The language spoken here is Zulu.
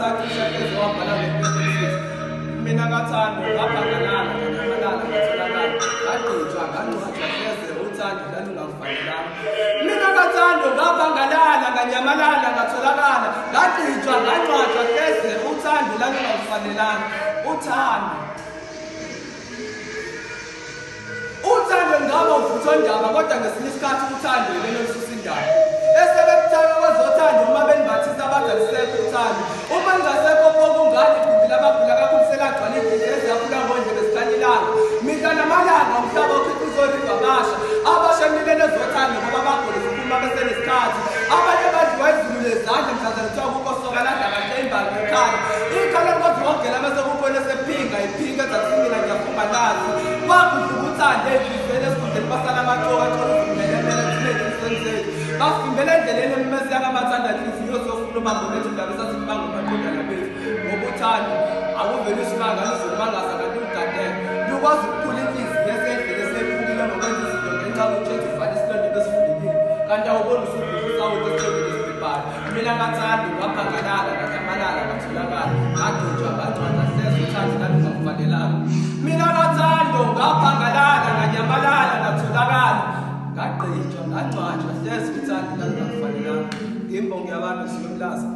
ngathi ushaqezi wabhala nge-26 mina ngathanda ngaphangalala nganyamalala ngatholakala ngagqitshwa ngangcwatshwa hleze uthando lalungakufanelanga mina ngathanda ngaphangalala nganyamalala ngatholakala ngagqitshwa ngangcwatshwa hleze uthando lalungakufanelanga uthando ngaba uvuthondaba kodwa ngesinye isikhathi uthando yilelo lisusa indaba esebekuthaka kwezothando uma benibathisa bathi alisekho uthando uma lingasekho pokungani igumbi labagula kakhulu selagcwala izinto eziyakhula ngondlela ezikhanyilanga mihla namalanga umhlaba ukhiqizoliva abasha emilele zothando ngoba bagule ziphuma besenesikhathi abanye badliwa izulu lezandla mhlazane kuthiwa kuko sokalanda kahle imbali ekhaya ikhala kodwogela bese kukhona sephinga iphinga ezakusimila ngiyafunga nazi kwakudla uthando ezizweni esikhundleni basala amacoka bafimbele endleleni emmesi yakamathanda inhliziyo zofuna ubambonethu ndaba esasithi bangomaqondana bethu ngokuthanda akuveli isimanga lizomangasa kanti ugadele lukwazi ukukhula inhliziyo esendlela esephukile ngokwenza izinto ngenxa yokutshenza ufane isilondelo esifundekile kanti awubona usubhusawuthi esitholile esibhebhayo mina ngathanda ngaphangalala nganyamalala ngatholakala ngagcotshwa ngangcwatshwa hleze uthando lalungakufanelanga mina ngathanda ngaphangalala nganyamalala ngatholakala ngagqitshwa ngangcwatshwa hleze uthando lalungakufanelanga ngimbonge abantu siyomlaza